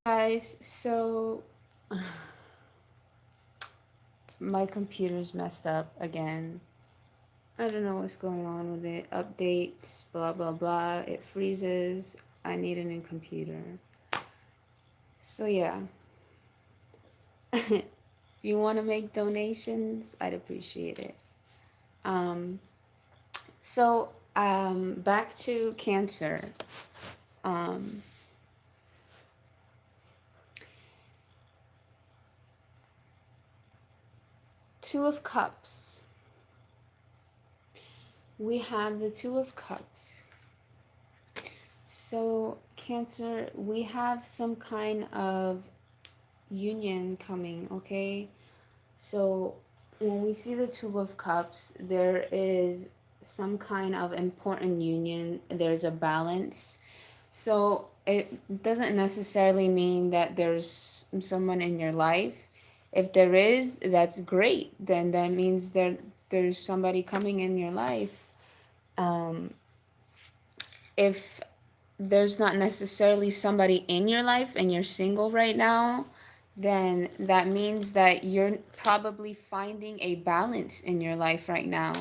Guys, so my computer's messed up again. I don't know what's going on with it. Updates, blah blah blah. It freezes. I need a new computer. So yeah. If you want to make donations, I'd appreciate it. Um back to Cancer. Um Two of Cups. We have the Two of Cups. So, Cancer, we have some kind of union coming, okay? So, when we see the Two of Cups, there is some kind of important union, there's a balance. So, it doesn't necessarily mean that there's someone in your life. If there is, that's great. Then that means there's somebody coming in your life. Um, if there's not necessarily somebody in your life and you're single right now, then that means that you're probably finding a balance in your life right now.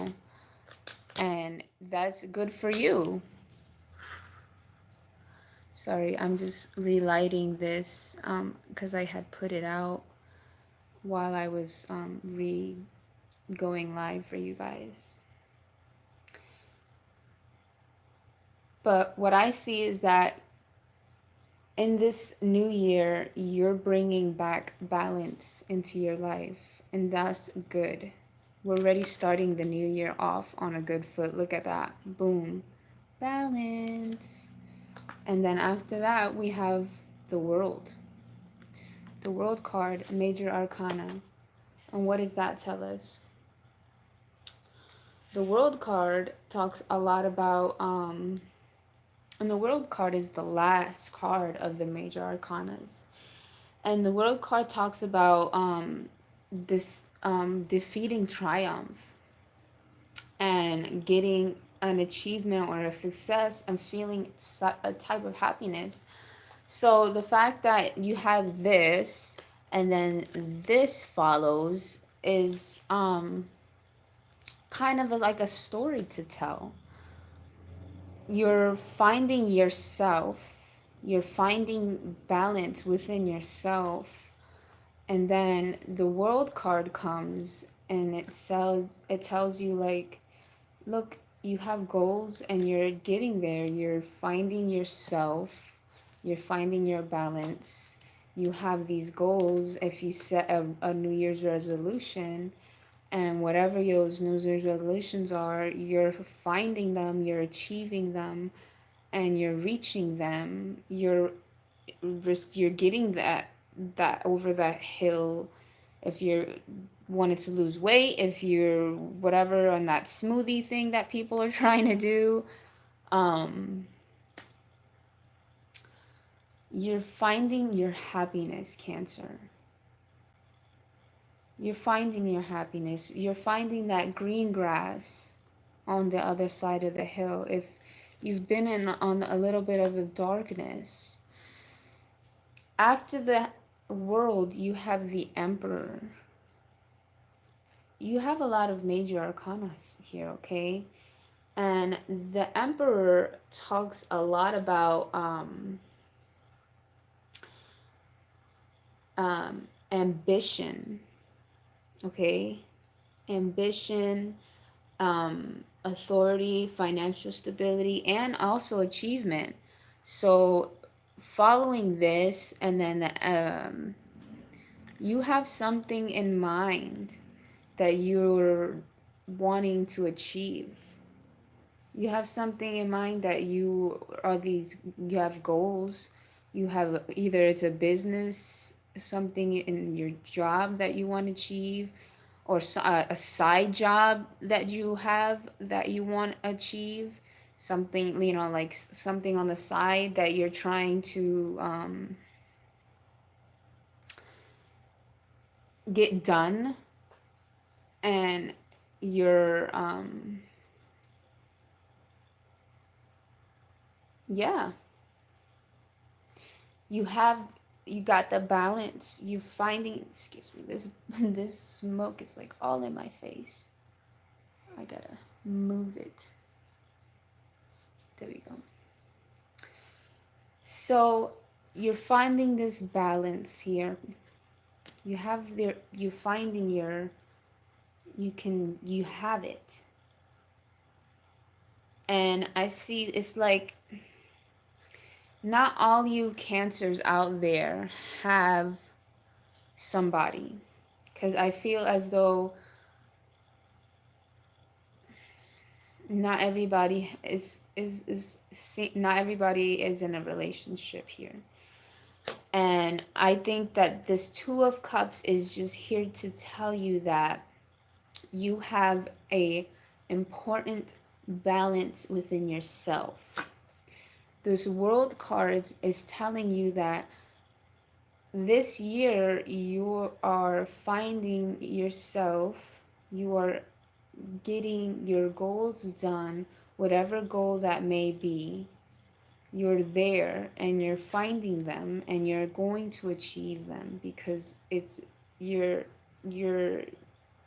And that's good for you. Sorry, I'm just relighting this because I had put it out while I was going live for you guys. But what I see is that in this new year, you're bringing back balance into your life, and that's good. We're already starting the new year off on a good foot. Look at that. Boom. Balance. And then after that, we have the world. The world card, major arcana. And what does that tell us? The world card talks a lot about, and the world card is the last card of the major arcanas. And the world card talks about this defeating triumph and getting an achievement or a success and feeling a type of happiness. So the fact that you have this and then this follows is kind of like a story to tell. You're finding yourself, you're finding balance within yourself. And then the world card comes and it tells you like, look, you have goals and you're getting there. You're finding yourself. You're finding your balance. You have these goals. If you set a New Year's resolution, and whatever those New Year's resolutions are, you're finding them, you're achieving them, and you're reaching them. You're getting that over that hill. If you're wanted to lose weight, if you're whatever on that smoothie thing that people are trying to do, um you're finding your happiness, Cancer. You're finding your happiness. You're finding that green grass on the other side of the hill. If you've been in on a little bit of the darkness, after the world, you have the Emperor. You have a lot of major arcana here, okay? And the Emperor talks a lot about ambition, okay? Ambition, authority, financial stability, and also achievement. So, following this, and then you have something in mind that you're wanting to achieve. You have something in mind that you have goals. You have either it's a business, something in your job that you want to achieve, or a side job that you have that you want to achieve. Something, like something on the side that you're trying to get done, and you're yeah, you have you got the balance. You finding, excuse me, this this smoke is like all in my face. I gotta move it. There we go. So you're finding this balance here. You have there, you're finding your, you have it. And I see it's like not all you cancers out there have somebody, because I feel as though not everybody not everybody is in a relationship here. And I think that this Two of Cups is just here to tell you that you have a important balance within yourself. This World cards is telling you that this year you are finding yourself, you are getting your goals done, whatever goal that may be. You're there and you're finding them and you're going to achieve them, because it's you're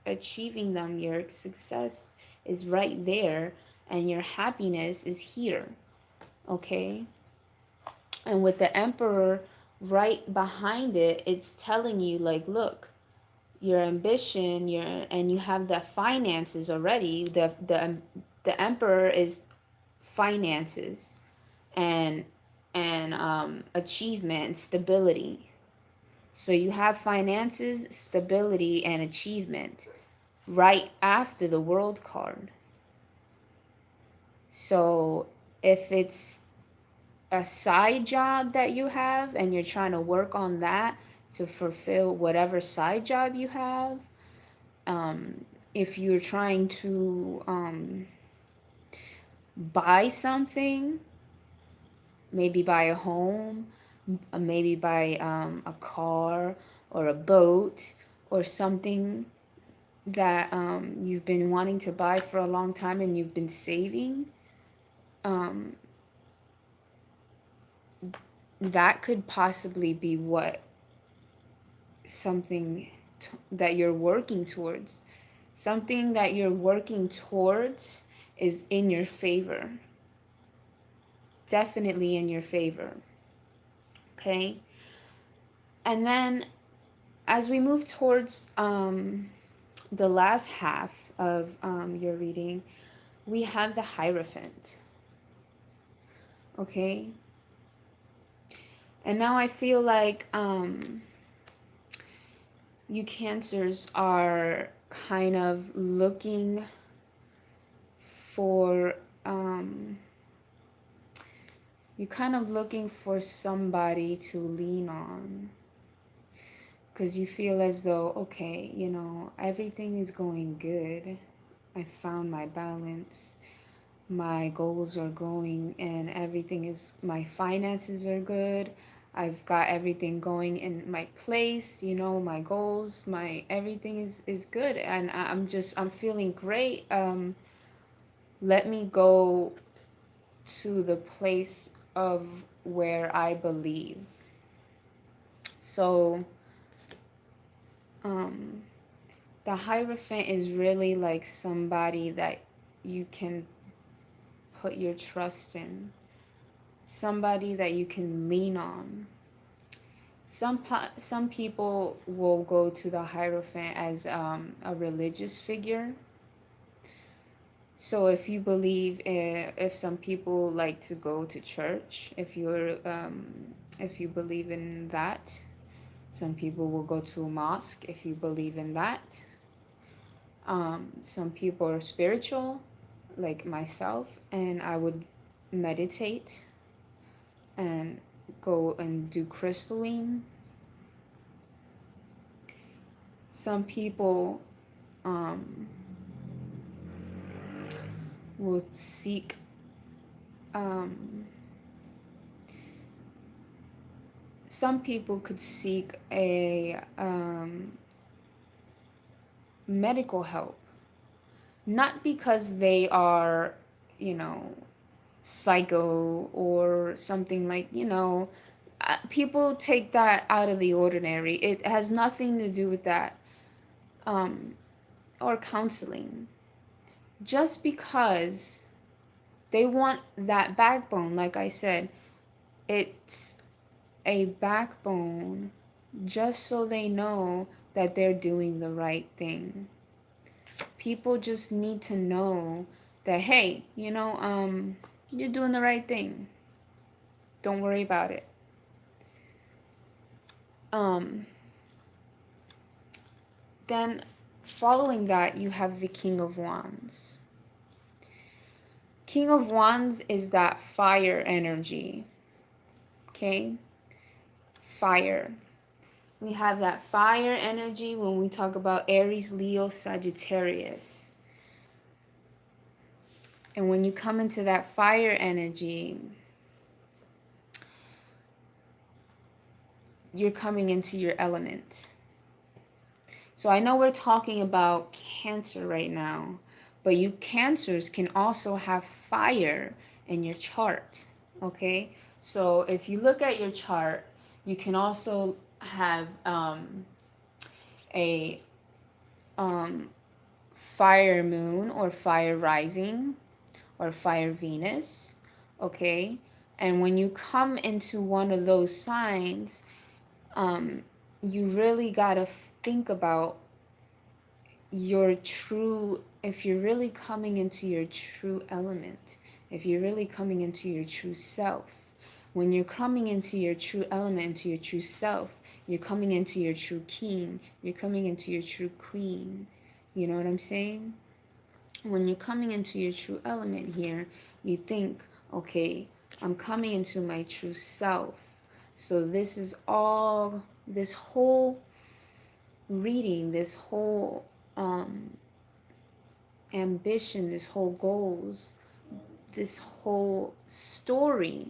achieving them. Your success is right there and your happiness is here. Okay? And with the Emperor right behind it, it's telling you like, look, your ambition, and you have the finances already. The Emperor is finances and achievement, stability. So you have finances, stability, and achievement right after the World card. So if it's a side job that you have and you're trying to work on that to fulfill whatever side job you have, if you're trying to buy something, maybe buy a home, maybe buy a car or a boat or something that you've been wanting to buy for a long time and you've been saving, um, that could possibly be what something that you're working towards. Something that you're working towards is in your favor. Definitely in your favor. Okay? And then as we move towards the last half of your reading, we have the Hierophant. Okay? And now I feel like you Cancers are kind of looking for you're kind of looking for somebody to lean on, because you feel as though, okay, everything is going good. I found my balance. My goals are going and everything is, my finances are good. I've got everything going in my place, my goals, my everything is good, and I'm feeling great. Let me go to the place of where I believe. So the Hierophant is really like somebody that you can put your trust in, somebody that you can lean on. Some people will go to the Hierophant as a religious figure. So if you believe, if some people like to go to church, if you believe in that, some people will go to a mosque if you believe in that. Some people are spiritual, like myself, and I would meditate and go and do crystalline. Some people will seek some people could seek a medical help, not because they are, psycho or something like, people take that out of the ordinary. It has nothing to do with that, or counseling. Just because they want that backbone, like I said, it's a backbone just so they know that they're doing the right thing. People just need to know that, hey, you're doing the right thing. Don't worry about it. Then following that, you have the King of Wands. King of Wands is that fire energy. Okay? Fire. We have that fire energy when we talk about Aries, Leo, Sagittarius. And when you come into that fire energy, you're coming into your element. So I know we're talking about Cancer right now, but you Cancers can also have fire in your chart, okay? So if you look at your chart, you can also have a fire moon or fire rising or fire Venus, okay? And when you come into one of those signs, you really gotta think about your true, if you're really coming into your true element, if you're really coming into your true self. When you're coming into your true element, into your true self, you're coming into your true king, you're coming into your true queen. You know what I'm saying? When you're coming into your true element here, you think, okay, I'm coming into my true self. So this is all, this whole reading, this whole ambition, this whole goals, this whole story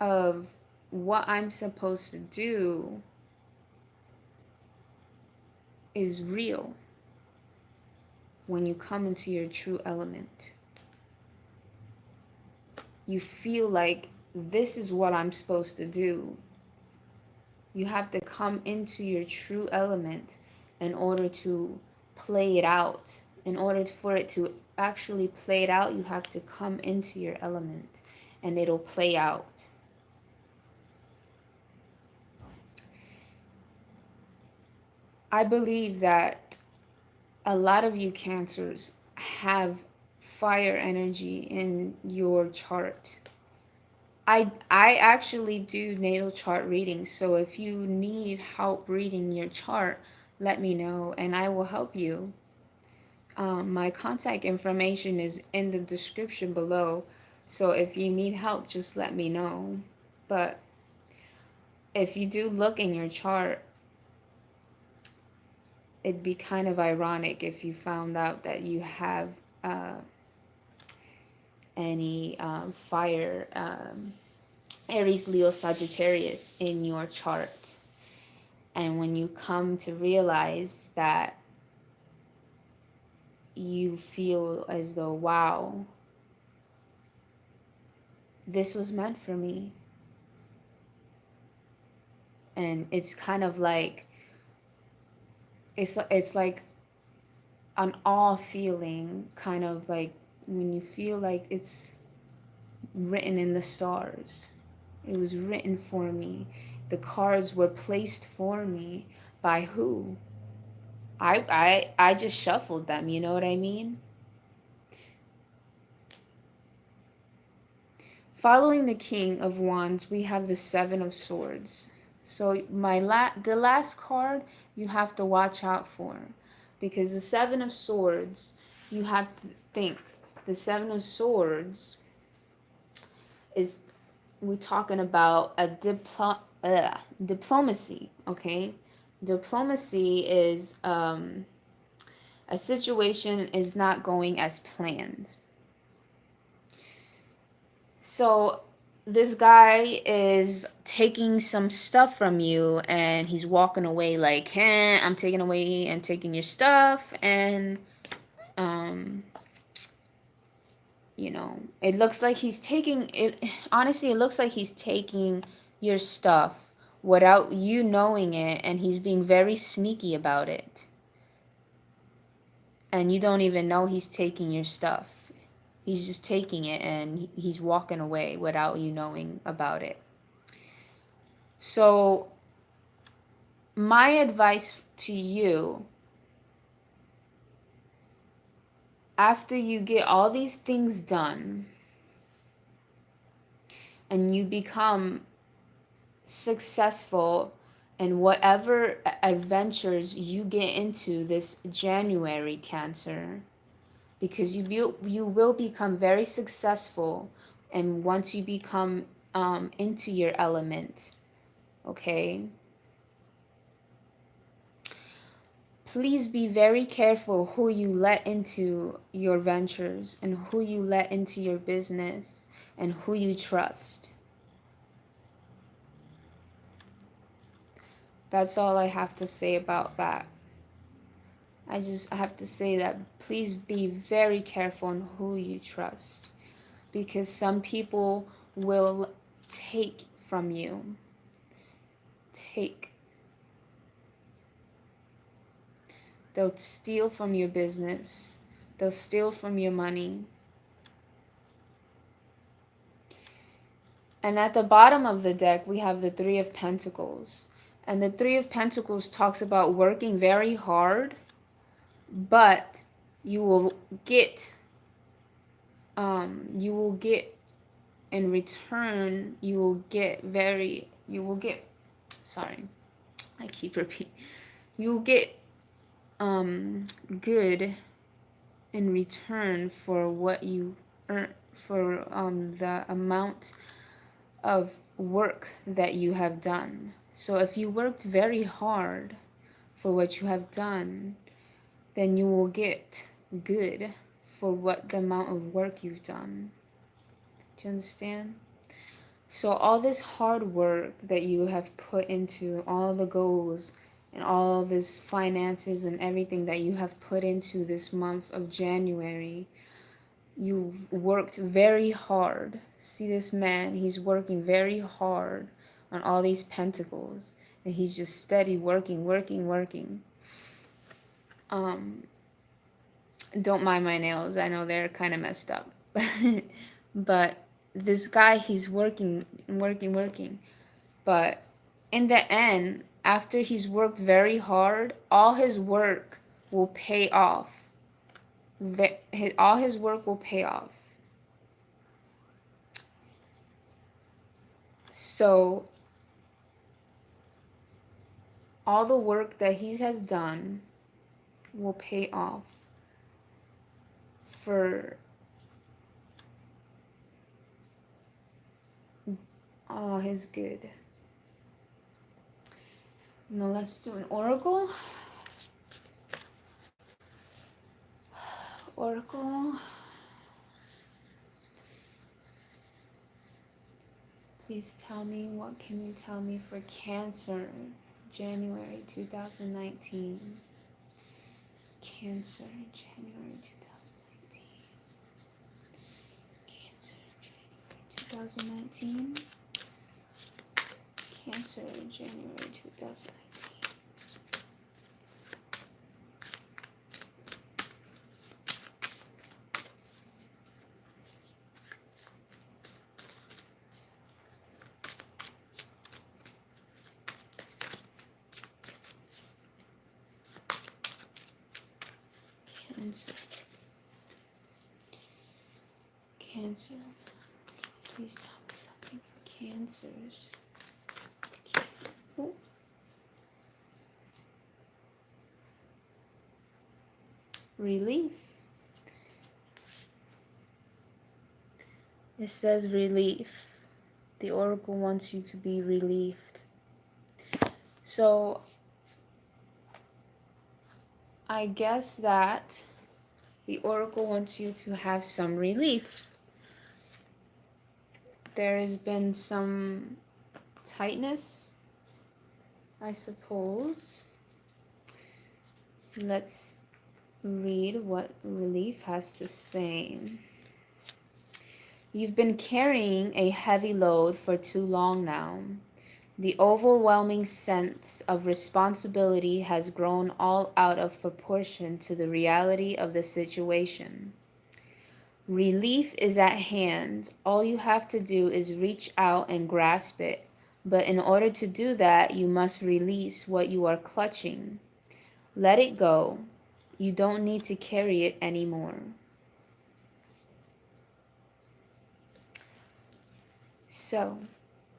of what I'm supposed to do is real when you come into your true element. You feel like this is what I'm supposed to do. You have to come into your true element in order to play it out. In order for it to actually play it out, you have to come into your element and it'll play out. I believe that a lot of you Cancers have fire energy in your chart. I actually do natal chart readings, so if you need help reading your chart, let me know and I will help you. My contact information is in the description below, so if you need help, just let me know. But if you do look in your chart, it'd be kind of ironic if you found out that you have any fire, Aries, Leo, Sagittarius in your chart. And when you come to realize that, you feel as though, wow, this was meant for me. And it's kind of like, it's like an awe feeling, kind of like when you feel like it's written in the stars. It was written for me. The cards were placed for me. By who? I just shuffled them, you know what I mean? Following the King of Wands, we have the Seven of Swords. So the last card you have to watch out for, because the Seven of Swords, you have to think, the Seven of Swords is, we're talking about a diplomacy, okay? Diplomacy is a situation is not going as planned. So this guy is taking some stuff from you and he's walking away like, hey, I'm taking away and taking your stuff, and you know, it looks like he's taking it. Honestly, it looks like he's taking your stuff without you knowing it, and he's being very sneaky about it. And you don't even know he's taking your stuff. He's just taking it and he's walking away without you knowing about it. So, my advice to you, after you get all these things done and you become successful in whatever adventures you get into this January, Cancer, because you will become very successful, and once you become into your element, okay? Please be very careful who you let into your ventures and who you let into your business and who you trust. That's all I have to say about that. I have to say that please be very careful on who you trust, because some people will take from you. They'll steal from your business. They'll steal from your money. And at the bottom of the deck, we have the Three of Pentacles. And the Three of Pentacles talks about working very hard, but you will get in return, sorry, I keep repeating, you will get good in return for what you earn, for the amount of work that you have done. So if you worked very hard for what you have done, then you will get good for what the amount of work you've done. Do you understand? So all this hard work that you have put into all the goals and all this finances and everything that you have put into this month of January, you've worked very hard. See this man, he's working very hard on all these pentacles, and he's just steady working. Don't mind my nails, I know they're kind of messed up. But this guy, he's working. But in the end, after he's worked very hard, all his work will pay off. All his work will pay off. So all the work that he has done will pay off for all his good. Now let's do an oracle. Oracle. Please tell me, what can you tell me for Cancer, January 2019? Cancer, January 2019. Cancer, January 2019. Cancer, January 2019. Cancer. Cancer. Please tell me something for Cancers. Oh. Relief. It says relief. The oracle wants you to be relieved. So I guess that the oracle wants you to have some relief. There has been some tightness, I suppose. Let's read what relief has to say. You've been carrying a heavy load for too long now. The overwhelming sense of responsibility has grown all out of proportion to the reality of the situation. Relief is at hand. All you have to do is reach out and grasp it. But in order to do that, you must release what you are clutching. Let it go. You don't need to carry it anymore. So,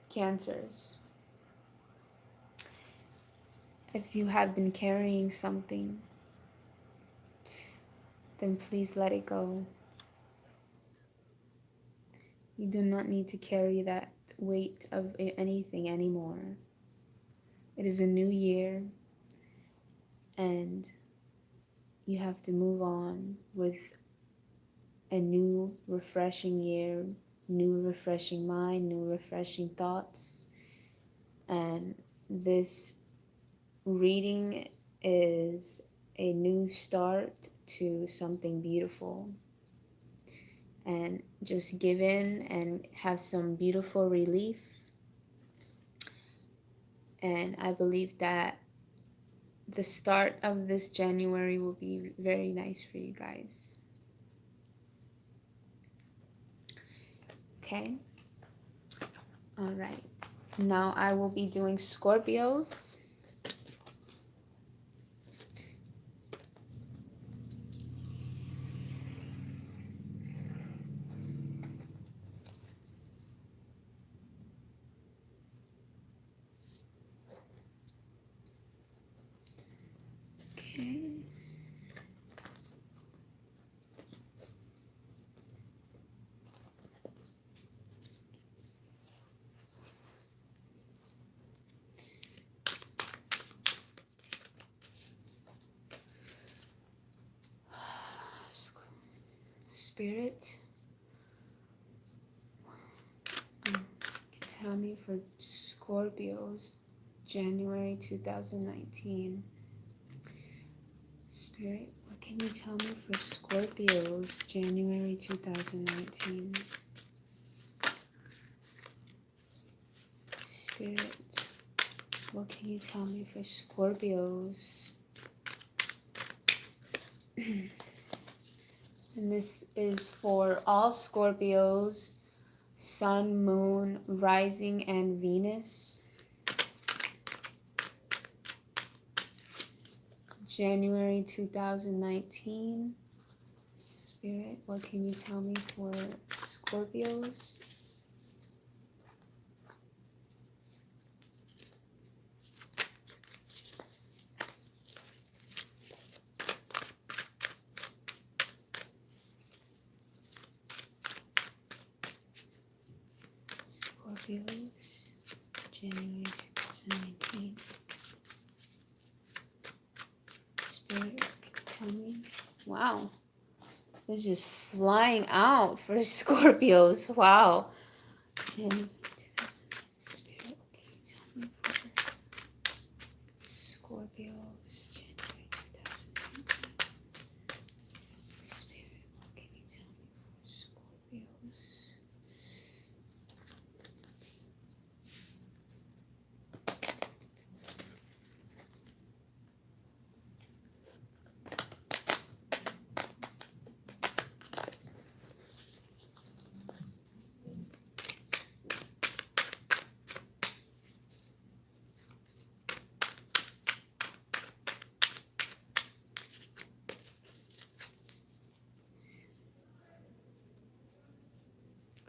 Cancers, if you have been carrying something, then please let it go. You do not need to carry that weight of anything anymore. It is a new year, and you have to move on with a new, refreshing year, new, refreshing mind, new, refreshing thoughts. And this reading is a new start to something beautiful. And just give in and have some beautiful relief. And I believe that the start of this January will be very nice for you guys. Okay? All right. Now I will be doing Scorpios. Okay. Spirit, tell me for Scorpios, January 2019. Spirit, what can you tell me for Scorpios, January 2019? Spirit, what can you tell me for Scorpios? And this is for all Scorpios, Sun, Moon, Rising, and Venus. January 2019. Spirit, what can you tell me for Scorpios? Scorpios, January 2019. Spirit, tell me. Wow, this is just flying out for Scorpios. Wow. January 2019. Spirit, can you tell me for Scorpios, January 2019? Spirit, what can you tell me for Scorpios?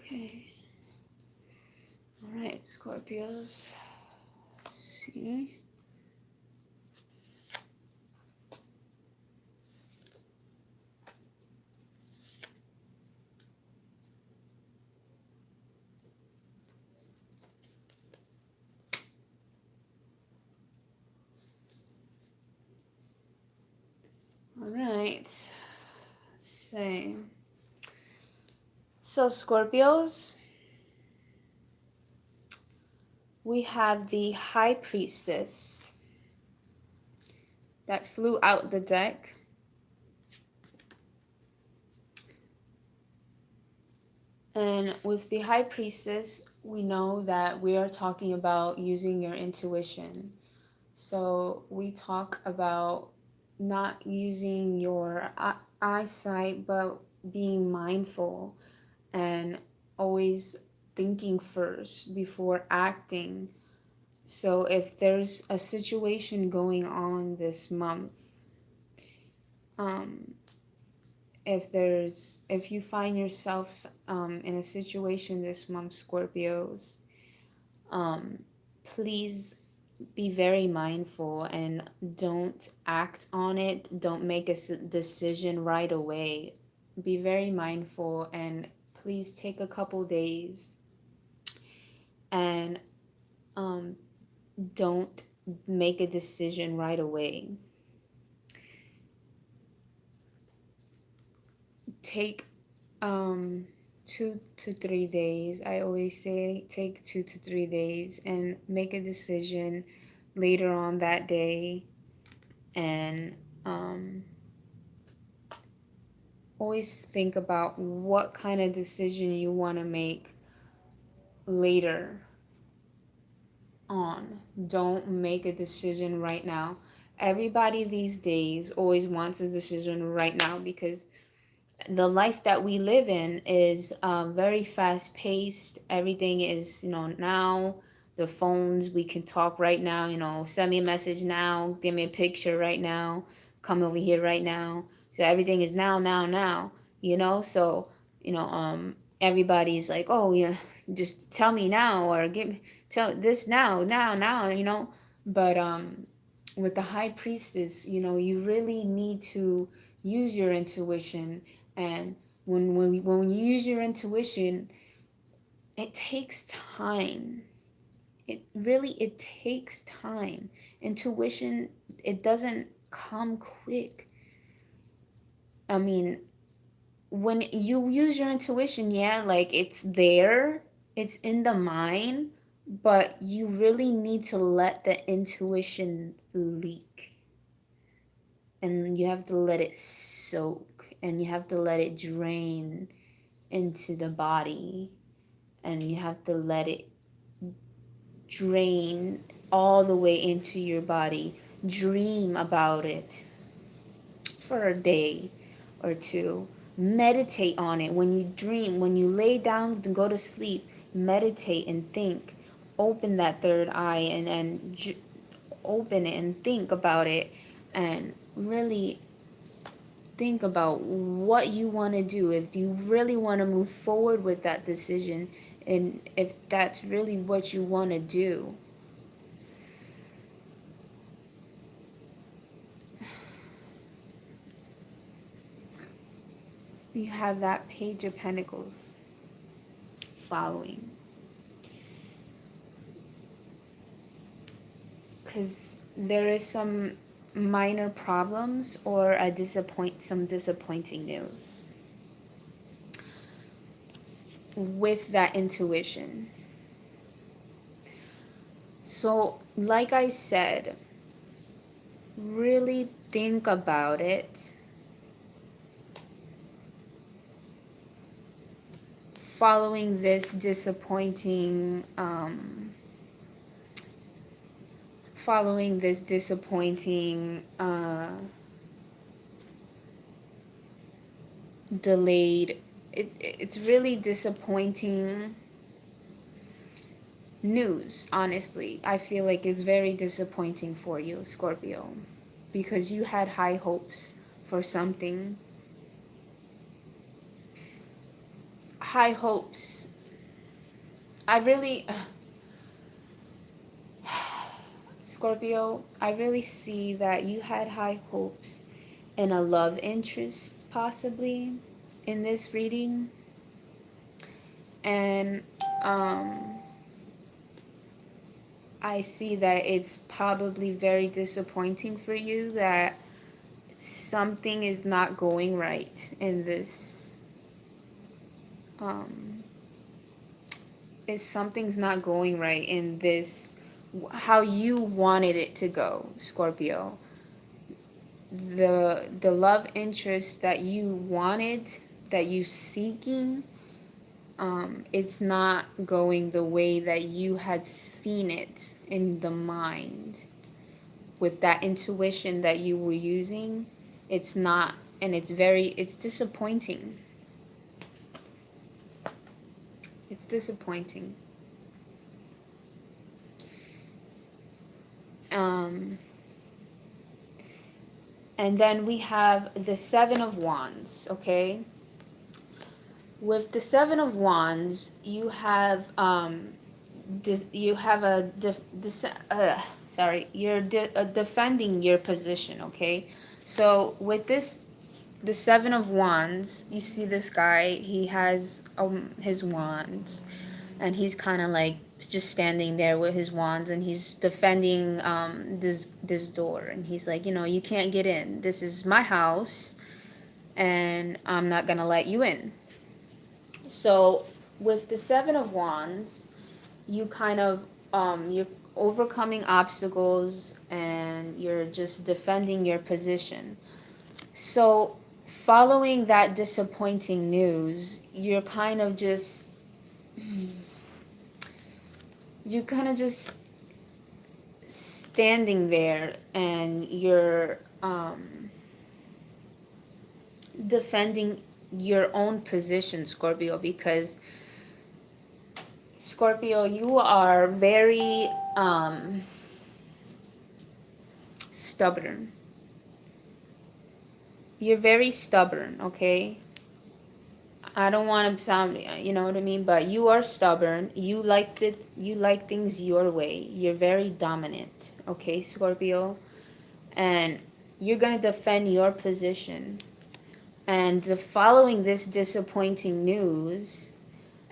Okay. All right, Scorpios. Let's see. All right. Let's see. So, Scorpios, we have the High Priestess that flew out the deck. And with the High Priestess, we know that we are talking about using your intuition. So we talk about not using your eyesight, but being mindful and always thinking first before acting. So if there's a situation going on this month, um, if you find yourself in a situation this month, Scorpios, um, please be very mindful and don't act on it. Don't make a decision right away. Be very mindful and please take a couple days and um, don't make a decision right away. Take 2 to 3 days. I always say take 2 to 3 days and make a decision later on that day. And always think about what kind of decision you want to make later on. Don't make a decision right now. Everybody these days always wants a decision right now because the life that we live in is very fast paced. Everything is, now. The phones, we can talk right now, send me a message now, give me a picture right now, come over here right now. So everything is now, now, now, So, everybody's like, oh, yeah, just tell me now or tell this now, now, now. But with the High Priestess, you really need to use your intuition. And when you use your intuition, it takes time. It takes time. Intuition, it doesn't come quick. I mean, when you use your intuition, yeah, like it's there, it's in the mind, but you really need to let the intuition leak. And you have to let it soak and you have to let it drain into the body, and you have to let it drain all the way into your body. Dream about it for a day or two. Meditate on it. When you dream, when you lay down to go to sleep, meditate and think. Open that third eye and open it and think about it and really think about what you want to do, if you really want to move forward with that decision, and if that's really what you want to do. You have that Page of Pentacles following. Because there is some minor problems or some disappointing news with that intuition. So, like I said, really think about it. Following this disappointing delayed, it's really disappointing news. Honestly, I feel like it's very disappointing for you, Scorpio, because you had high hopes for something. High hopes. I really Scorpio, I really see that you had high hopes in a love interest, possibly, in this reading. And I see that it's probably very disappointing for you that something is not going right in this. Is something's not going right in this, how you wanted it to go, Scorpio. The love interest that you wanted, that you seeking, it's not going the way that you had seen it in the mind with that intuition that you were using. It's not, and it's disappointing. It's disappointing. Um, and then we have the Seven of Wands, okay? With the Seven of Wands, you have you have sorry, you're defending your position, okay? So with this, the Seven of Wands, you see this guy, he has his wands, and he's kind of like just standing there with his wands, and he's defending this door, and he's like, you can't get in. This is my house, and I'm not gonna let you in. So with the Seven of Wands, you kind of you're overcoming obstacles, and you're just defending your position. So following that disappointing news, you're kind of just standing there, and you're defending your own position, Scorpio, because Scorpio, you are very stubborn. You're very stubborn, okay? I don't want to sound, you know what I mean, but you are stubborn. You like things your way. You're very dominant, okay, Scorpio? And you're going to defend your position. And following this disappointing news,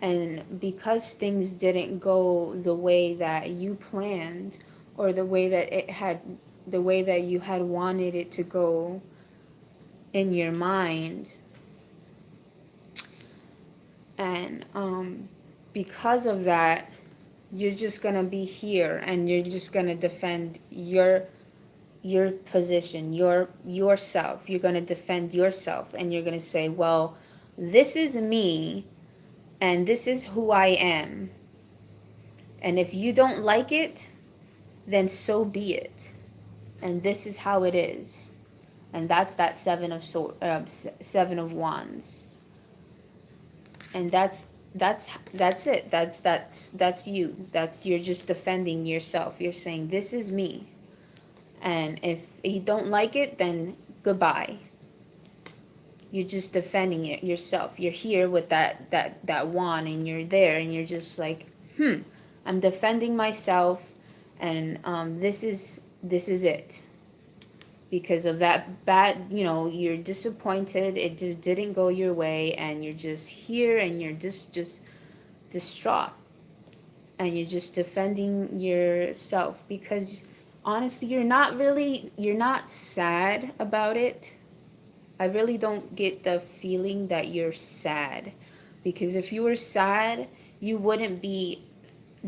and because things didn't go the way that you planned, or the way that you had wanted it to go in your mind, and because of that, you're just gonna be here, and you're just gonna defend your position, yourself. You're gonna defend yourself, and you're gonna say, well, this is me, and this is who I am, and if you don't like it, then so be it, and this is how it is. And that's that Seven of Wands, and that's it. That's you. You're just defending yourself. You're saying, this is me, and if you don't like it, then goodbye. You're just defending it yourself. You're here with that wand, and you're there, and you're just like, I'm defending myself, and this is it. Because of that bad, you're disappointed, it just didn't go your way, and you're just here, and you're just distraught, and you're just defending yourself, because honestly, you're not sad about it. I really don't get the feeling that you're sad, because if you were sad, you wouldn't be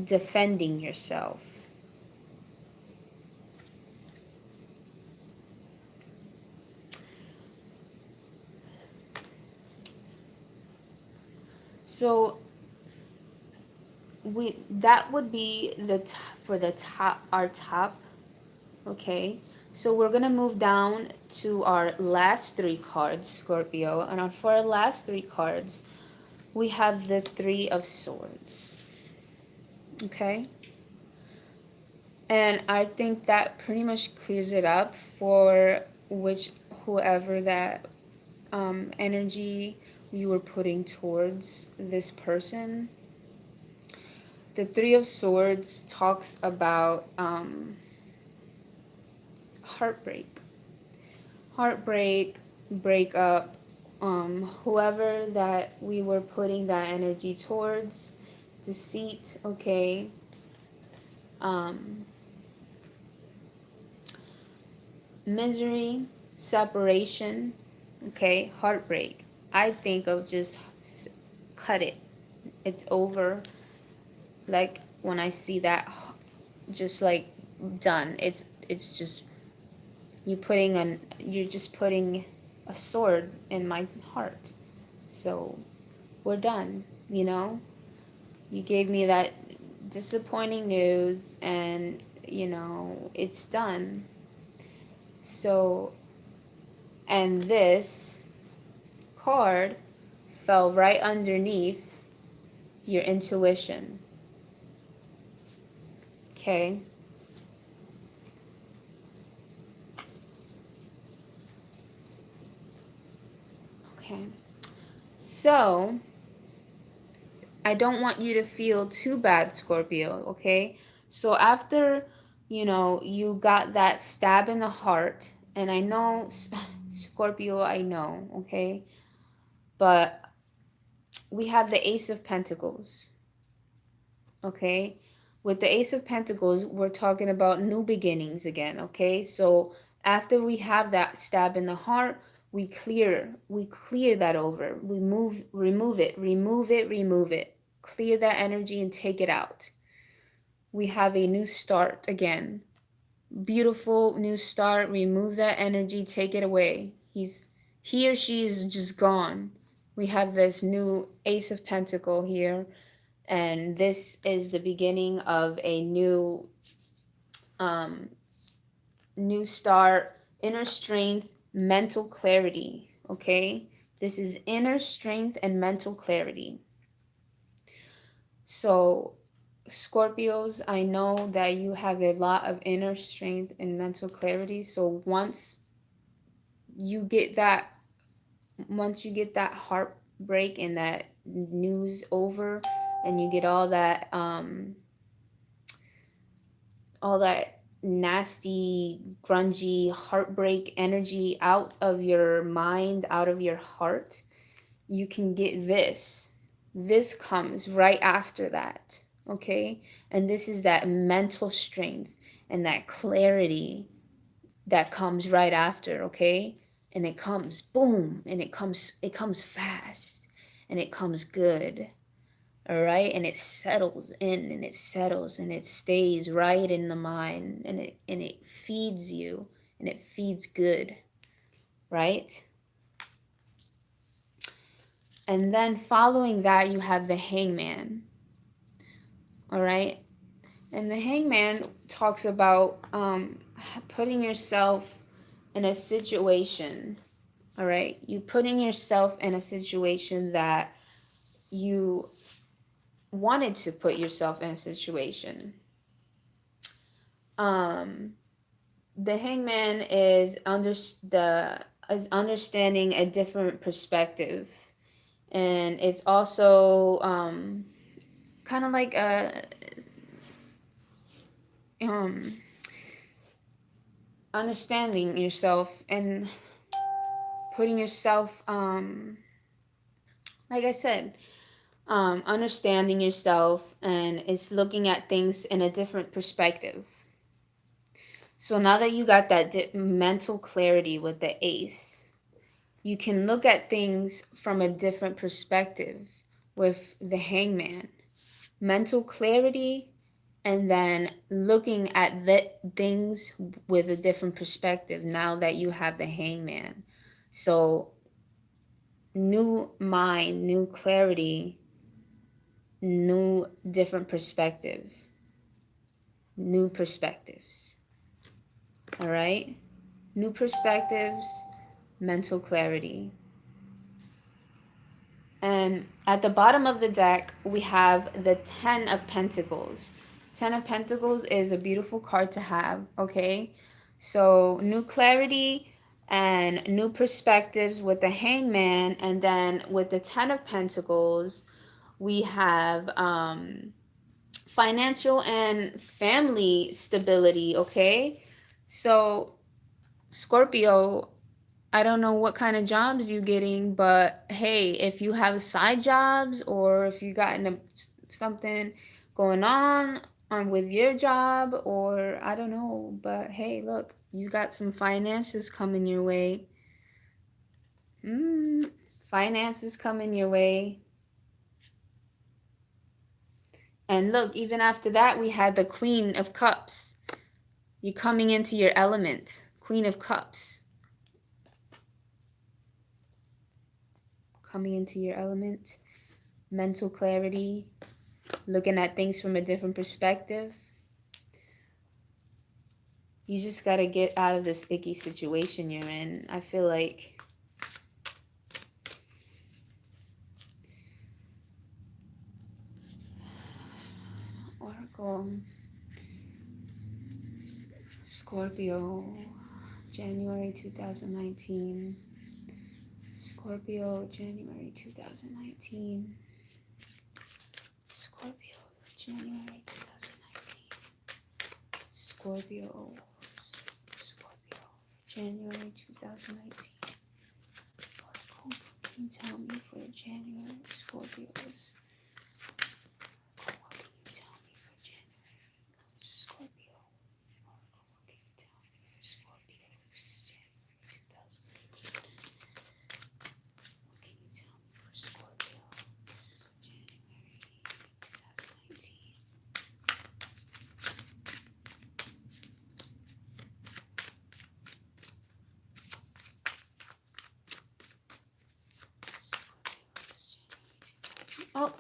defending yourself. So that would be for the top, our top, okay? So we're gonna move down to our last three cards, Scorpio, and for our last three cards, we have the Three of Swords, okay? And I think that pretty much clears it up for whoever that energy you were putting towards this person. The Three of Swords talks about heartbreak, breakup, whoever that we were putting that energy towards, deceit, okay, um, misery, separation, okay, heartbreak. I think of just cut it. It's over. Like when I see that, just like done. It's just you're just putting a sword in my heart. So we're done. You know, you gave me that disappointing news, and it's done. So, and this card fell right underneath your intuition. Okay. Okay. So, I don't want you to feel too bad, Scorpio, okay? So after, you got that stab in the heart, and I know, Scorpio, I know, okay? But we have the Ace of Pentacles, okay? With the Ace of Pentacles, we're talking about new beginnings again, okay? So after we have that stab in the heart, we clear that over. We remove it. Clear that energy and take it out. We have a new start again. Beautiful new start. Remove that energy, take it away. He or she is just gone. We have this new Ace of Pentacle here, and this is the beginning of a um new start, inner strength, mental clarity, okay? This is inner strength and mental clarity. So, Scorpios, I know that you have a lot of inner strength and mental clarity. So you get that, once you get that heartbreak and that news over, and you get all that nasty, grungy heartbreak energy out of your mind, out of your heart, you can get this. This comes right after that, okay? And this is that mental strength and that clarity that comes right after, okay? And it comes boom, and it comes fast, and it comes good. All right? And it settles in, and it settles, and it stays right in the mind, and it feeds you, and it feeds good, right? And then following that, you have the Hangman. All right? And the Hangman talks about putting yourself in a situation. All right? You putting yourself in a situation that you wanted to put yourself in a situation. The Hangman is understanding a different perspective, and it's also kind of like a um understanding yourself and putting yourself, like I said, understanding yourself, and it's looking at things in a different perspective. So now that you got that mental clarity with the Ace, you can look at things from a different perspective with the Hangman. Mental clarity, and then looking at the things with a different perspective now that you have the Hangman. So new mind, new clarity, new different perspective, new perspectives. All right? New perspectives, mental clarity. And at the bottom of the deck, we have the Ten of Pentacles. Ten of Pentacles is a beautiful card to have, okay? So, new clarity and new perspectives with the Hangman. And then with the Ten of Pentacles, we have financial and family stability, okay? So, Scorpio, I don't know what kind of jobs you're getting, but hey, if you have side jobs, or if you got something going on with your job, or I don't know, but hey, look, you got some finances coming your way. Finances coming your way. And look, even after that, we had the Queen of Cups. You coming into your element. Queen of Cups. Coming into your element. mental clarity, looking at things from a different perspective. You just got to get out of this icky situation you're in. I feel like Oracle, Scorpio, January 2019. Scorpio, January 2019. Scorpio, January 2019. Scorpio, Scorpio, January 2019. Oracle, can you tell me for January, Scorpios? Oracle, what can you tell me for January, Scorpio? Oracle, what can you tell me for Scorpios, January 2019? What can you tell me for Scorpios, January 2019? Oh,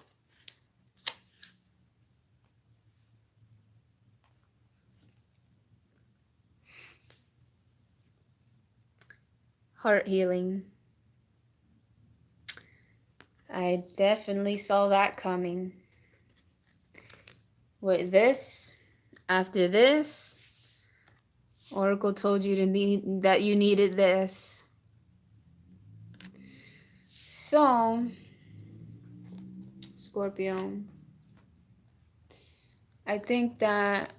heart healing. I definitely saw that coming. With this, after this, Oracle told you that you needed this. So, Scorpio, I think that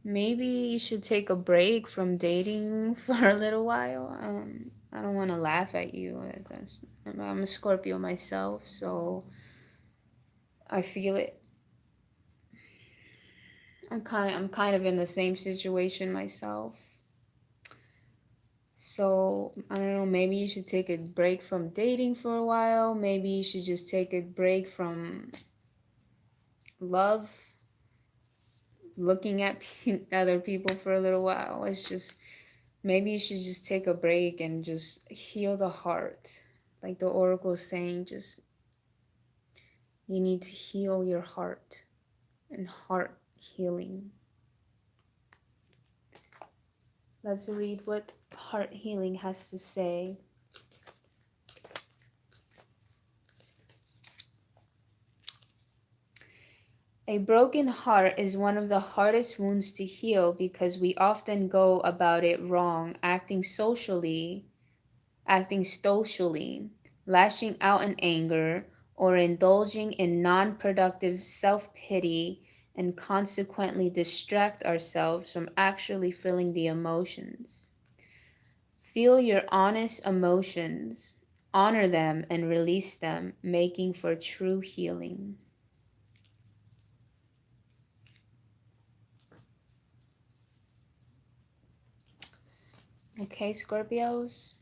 maybe you should take a break from dating for a little while. I don't want to laugh at you. I'm a Scorpio myself, so I feel it. I'm kind of in the same situation myself. So, I don't know, maybe you should take a break from dating for a while. Maybe you should just take a break from love, looking at other people for a little while. It's just, maybe you should just take a break and just heal the heart. Like the oracle is saying, just, you need to heal your heart and heart healing. Let's read what heart healing has to say. A broken heart is one of the hardest wounds to heal because we often go about it wrong, acting socially, lashing out in anger, or indulging in non-productive self-pity, and consequently distract ourselves from actually feeling the emotions. Feel your honest emotions, honor them, and release them, making for true healing. Okay, Scorpios,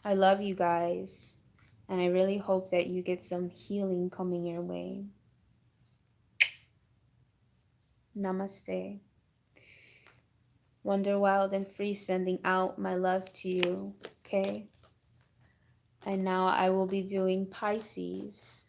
I love you guys, and I really hope that you get some healing coming your way. Namaste. Wonder, Wild, and Free sending out my love to you, okay? And now I will be doing Pisces.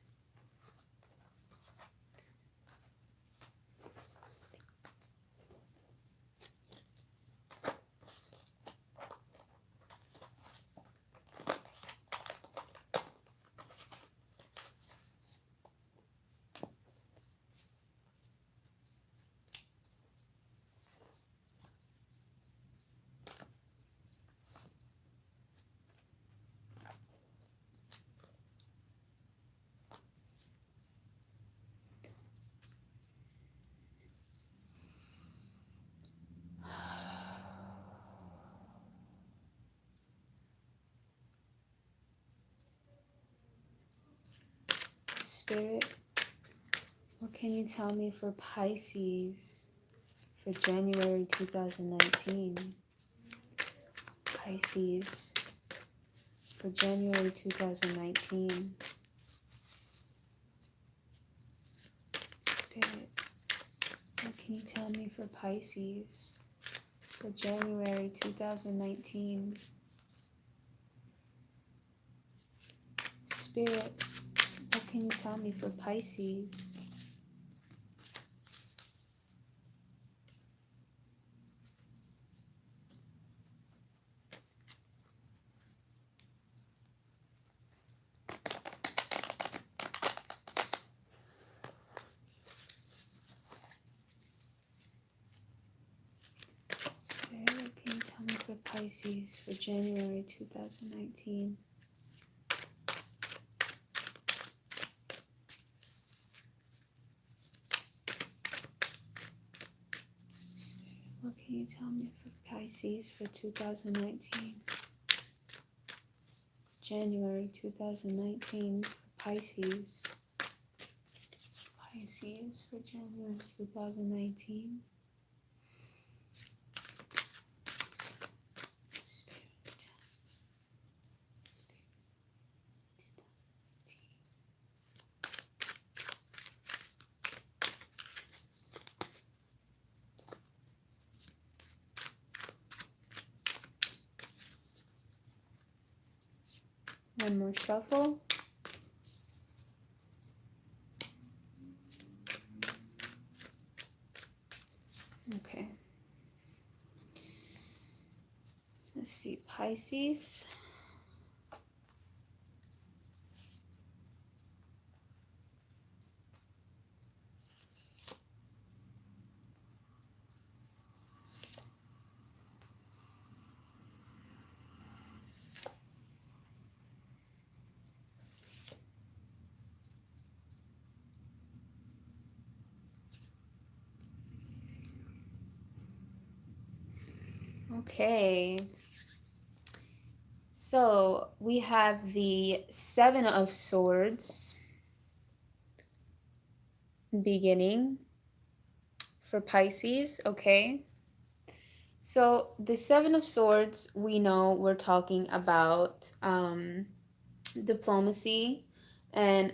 Spirit, what can you tell me for Pisces for January 2019? Pisces for January 2019. Spirit, what can you tell me for Pisces for January 2019? Spirit, what can you tell me for Pisces? Spirit, what can you tell me for Pisces for January 2019? What can you tell me for Pisces for 2019? January 2019 for Pisces. Pisces for January 2019. One more shuffle. Okay. Let's see, Pisces. Okay. So we have the Seven of Swords beginning for Pisces, okay? So the Seven of Swords, we know we're talking about diplomacy and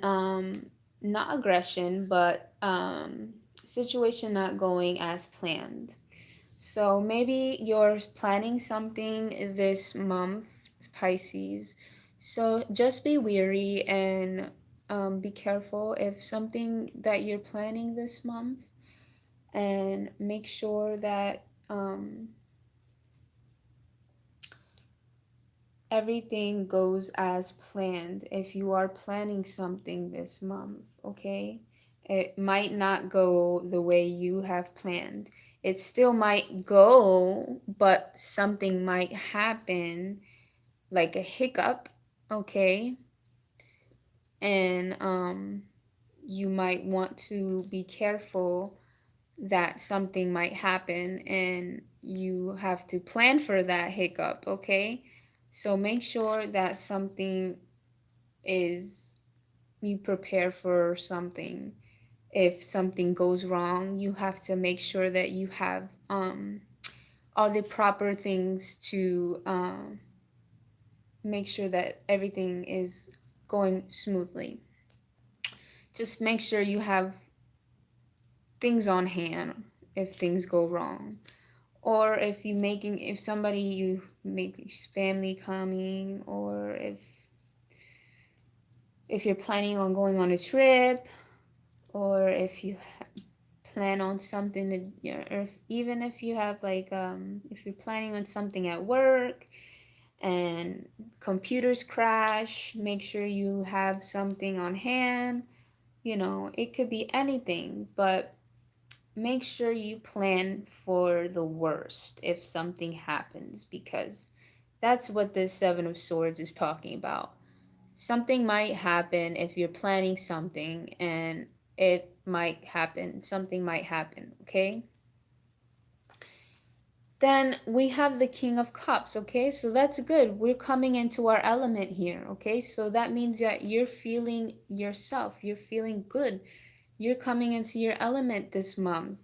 not aggression, but situation not going as planned. So maybe you're planning something this month, Pisces. So just be wary and be careful if something that you're planning this month, and make sure that everything goes as planned. If you are planning something this month, okay? It might not go the way you have planned. It still might go, but something might happen, like a hiccup, okay? And you might want to be careful that something might happen, and you have to plan for that hiccup, okay? So make sure that something is, you prepare for something. If something goes wrong, you have to make sure that you have all the proper things to make sure that everything is going smoothly. Just make sure you have things on hand if things go wrong. Or if somebody you make family coming, or if you're planning on going on a trip, or if you plan on something that, you know, or even if you have like if you're planning on something at work and computers crash, make sure you have something on hand. You know, it could be anything, but make sure you plan for the worst if something happens, because that's what the Seven of Swords is talking about. Something might happen if you're planning something, and it might happen. Something might happen, okay? Then we have the King of Cups, okay? So that's good. We're coming into our element here, okay? So that means that you're feeling yourself. You're feeling good. You're coming into your element this month.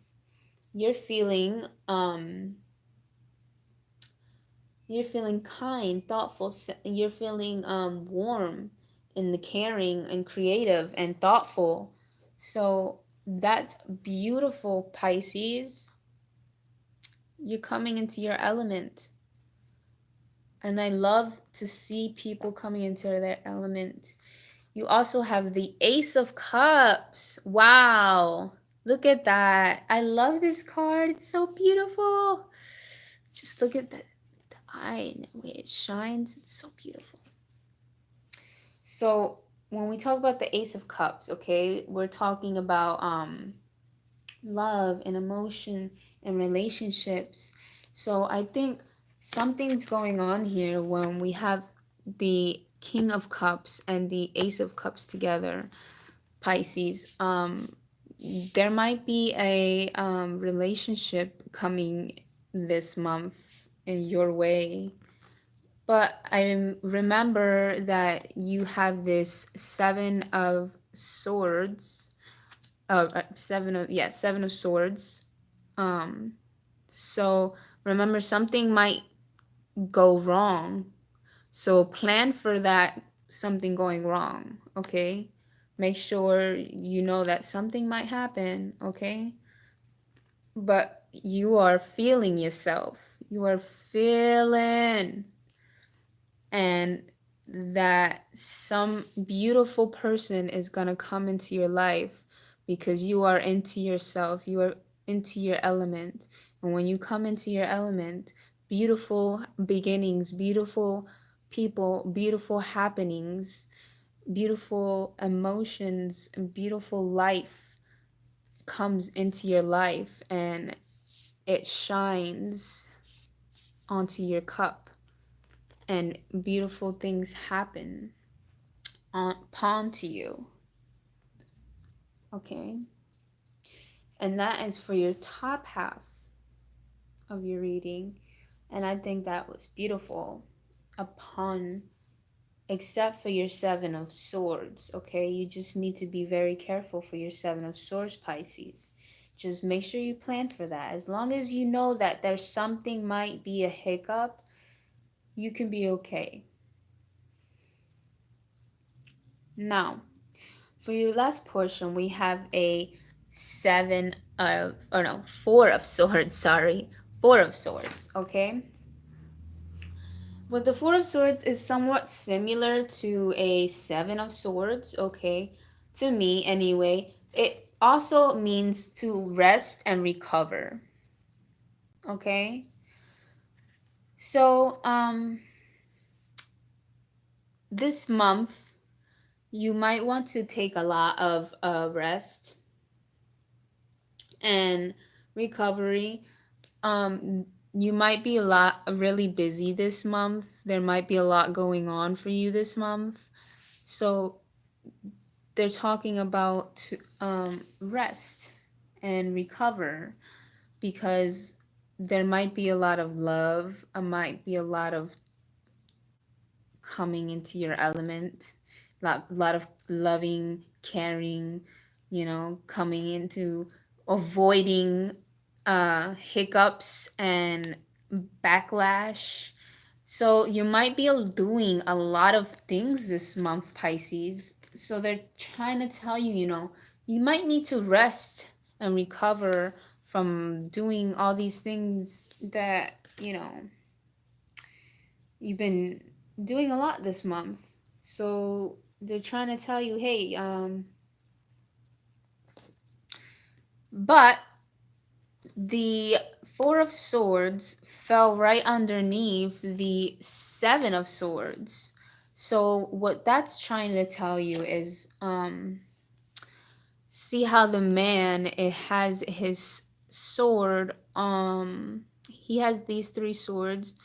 You're feeling you're feeling kind, thoughtful, you're feeling warm and caring and creative and thoughtful. So that's beautiful, Pisces. You're coming into your element. And I love to see people coming into their element. You also have the Ace of Cups. Wow. Look at that. I love this card. It's so beautiful. Just look at the eye and the way it shines. It's so beautiful. So when we talk about the Ace of Cups, okay, we're talking about love and emotion and relationships. So I think something's going on here when we have the King of Cups and the Ace of Cups together, Pisces. There might be a relationship coming this month in your way. But I remember that you have this Seven of Swords, Seven of Swords. Um, so remember, something might go wrong. So plan for that something going wrong, okay? Make sure you know that something might happen, okay? But you are feeling yourself. You are feeling, and that some beautiful person is going to come into your life because you are into yourself, you are into your element. And when you come into your element, beautiful beginnings, beautiful people, beautiful happenings, beautiful emotions, and beautiful life comes into your life, and it shines onto your cup, and beautiful things happen upon to you. Okay? And that is for your top half of your reading. And I think that was beautiful. Upon, except for your Seven of Swords, okay? You just need to be very careful for your Seven of Swords, Pisces. Just make sure you plan for that. As long as you know that there's something might be a hiccup, you can be okay. Now, for your last portion, we have a Four of Swords, sorry. Four of Swords, okay? But the Four of Swords is somewhat similar to a Seven of Swords, okay? To me, anyway. It also means to rest and recover, okay? So, this month, you might want to take a lot of rest and recovery. You might be really busy this month. There might be a lot going on for you this month. So they're talking about rest and recover, because there might be a lot of love. Might be a lot of coming into your element, lot of loving, caring, coming into avoiding hiccups and backlash. So you might be doing a lot of things this month, Pisces. So they're trying to tell you, you might need to rest and recover from doing all these things that, you've been doing a lot this month. So they're trying to tell you, hey, but the Four of Swords fell right underneath the Seven of Swords. So what that's trying to tell you is, see how the man, it has his sword, he has these three swords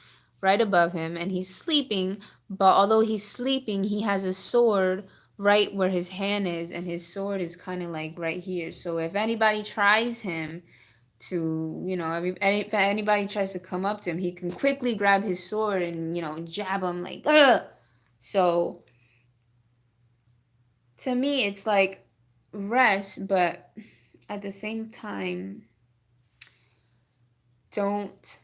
right above him, and he's sleeping, but although he's sleeping, he has a sword right where his hand is, and his sword is kind of like right here. So if anybody tries him to, if anybody tries to come up to him, he can quickly grab his sword and, jab him like, ugh. So to me, it's like rest, but at the same time, don't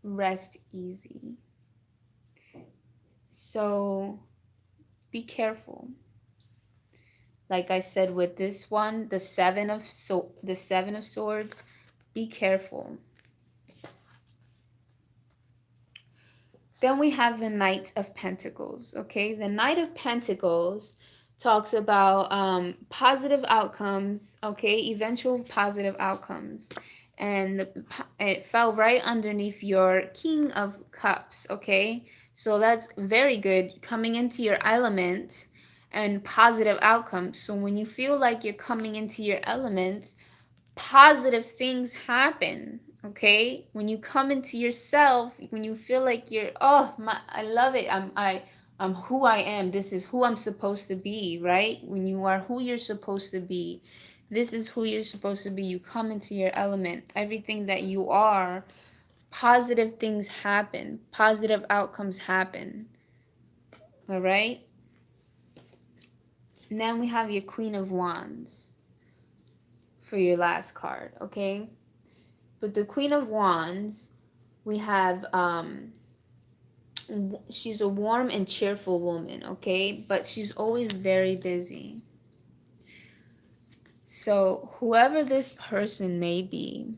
rest easy. So be careful. Like I said with this one, the Seven of Swords, be careful. Then we have the Knight of Pentacles. Okay, the Knight of Pentacles talks about positive outcomes. Okay, eventual positive outcomes, and it fell right underneath your King of Cups. Okay, so that's very good, coming into your element and positive outcomes. So when you feel like you're coming into your element, positive things happen. Okay, when you come into yourself, when you feel like you're, oh my, I love it, I'm who I am, this is who I'm supposed to be, right? When you are who you're supposed to be, this is who you're supposed to be, you come into your element, everything that you are, positive things happen, positive outcomes happen. All right, now we have your Queen of Wands for your last card. Okay, but the Queen of Wands, we have she's a warm and cheerful woman, okay, but she's always very busy. So whoever this person may be,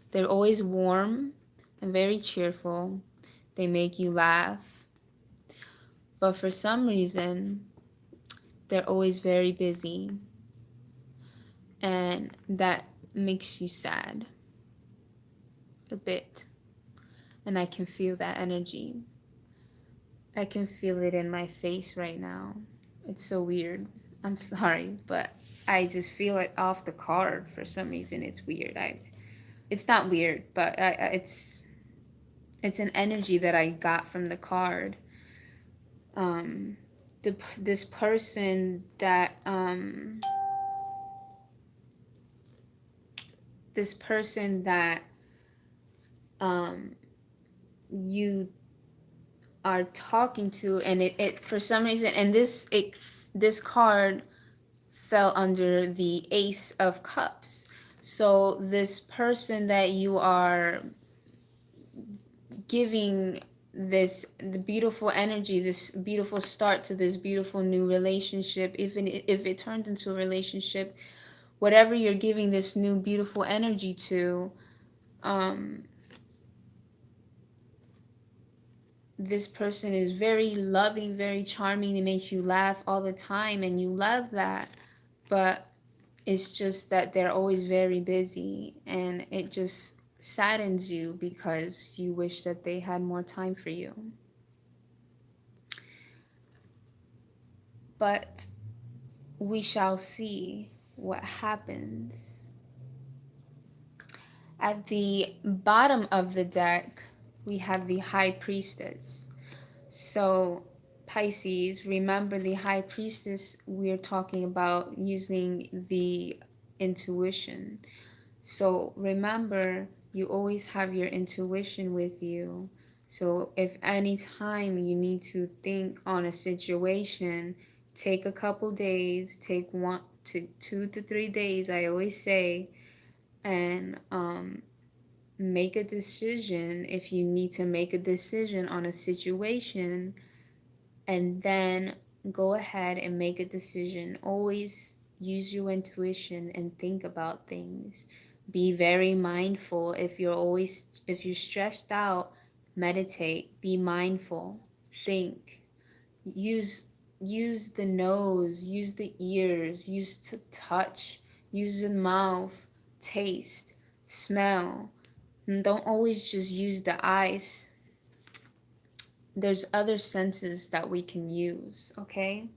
they're always warm and very cheerful. They make you laugh, but for some reason they're always very busy, and that makes you sad a bit. And I can feel that energy. I can feel it in my face right now. It's so weird. I'm sorry, but I just feel it off the card for some reason. It's weird. It's not weird, but it's an energy that I got from the card. Um, this person that this person that um you are talking to, and it for some reason, and this card fell under the Ace of Cups. So this person that you are giving the beautiful energy, this beautiful start to this beautiful new relationship, even if it turned into a relationship, whatever you're giving this new beautiful energy to, this person is very loving, very charming. It makes you laugh all the time, and you love that. But it's just that they're always very busy, and it just saddens you because you wish that they had more time for you. But we shall see what happens. At the bottom of the deck, we have the High Priestess. So Pisces, remember the High Priestess, we're talking about using the intuition. So remember, you always have your intuition with you. So if any time you need to think on a situation, take a couple days, take 2 to 3 days, I always say, and make a decision if you need to make a decision on a situation, and then go ahead and make a decision. Always use your intuition and think about things. Be very mindful. If you're stressed out, meditate, be mindful, think. Use use the nose, use the ears, use to touch, use the mouth, taste, smell. And don't always just use the eyes. There's other senses that we can use, okay?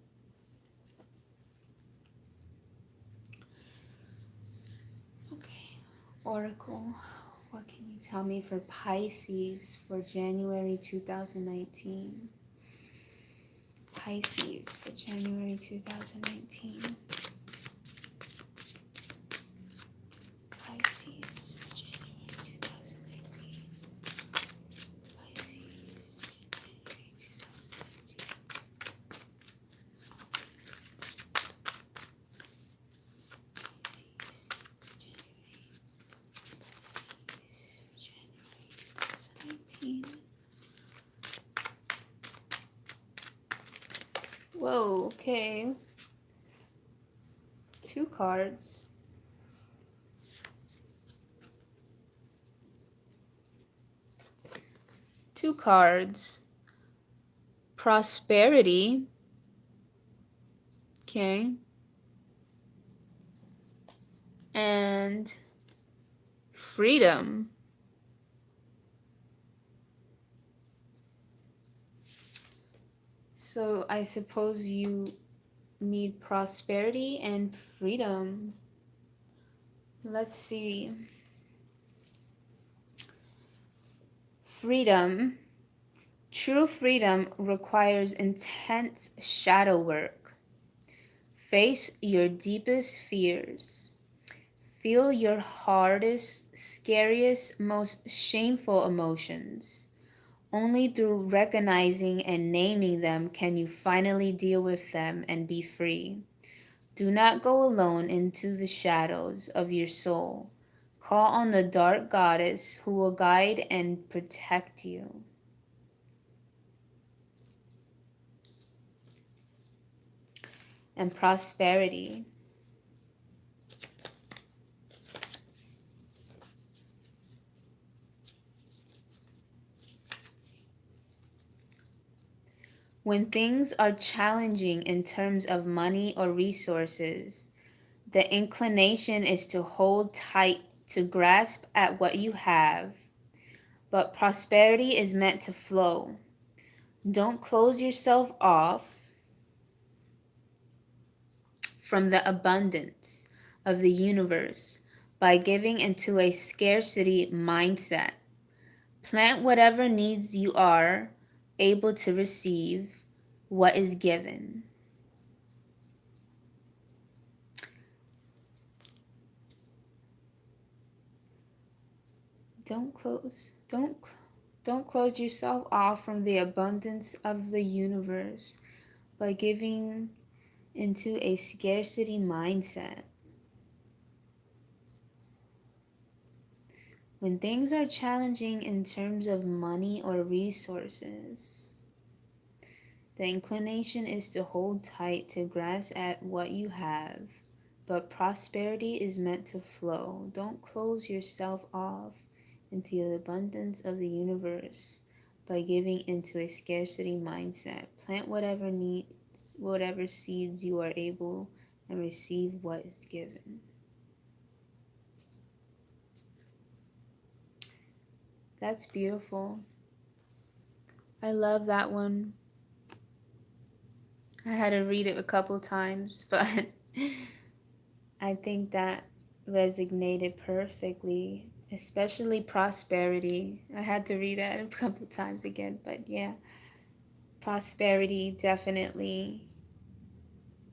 Okay, Oracle, what can you tell me for Pisces for January 2019? Pisces for January 2019. Pisces for January 2019. Pisces, January 2019. Whoa, okay. 2 cards. two cards. Prosperity. Okay. And freedom. So I suppose you need prosperity and freedom. Let's see. Freedom. True freedom requires intense shadow work. Face your deepest fears. Feel your hardest, scariest, most shameful emotions. Only through recognizing and naming them can you finally deal with them and be free. Do not go alone into the shadows of your soul. Call on the dark goddess who will guide and protect you. And prosperity. When things are challenging in terms of money or resources, the inclination is to hold tight to grasp at what you have, but prosperity is meant to flow. Don't close yourself off from the abundance of the universe by giving into a scarcity mindset. Plant whatever needs you are able to receive what is given. Don't close yourself off from the abundance of the universe by giving into a scarcity mindset. When things are challenging in terms of money or resources, the inclination is to hold tight to grasp at what you have, but prosperity is meant to flow. Don't close yourself off into the abundance of the universe by giving into a scarcity mindset. Plant whatever seeds you are able, and receive what is given. That's beautiful. I love that one. I had to read it a couple times, but I think that resonated perfectly, especially prosperity. I had to read that a couple times again, but yeah, prosperity definitely.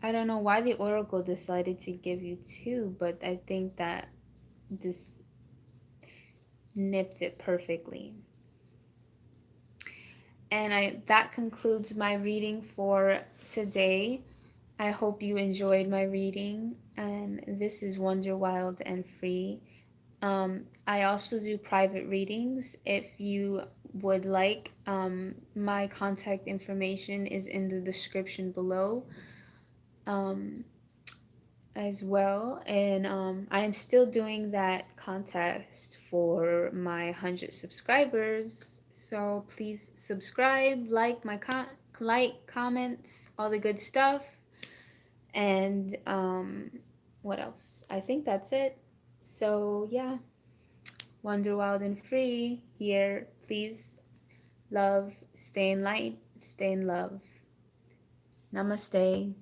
I don't know why the oracle decided to give you two, but I think that this nipped it perfectly. And that concludes my reading for today. I hope you enjoyed my reading, and this is Wonder Wild and Free. I also do private readings. If you would like, my contact information is in the description below as well. And I am still doing that contest for my 100 subscribers. So please subscribe, like like, comments, all the good stuff. And what else? I think that's it. So yeah, Wonder Wild and Free here. Please love, stay in light, stay in love. Namaste.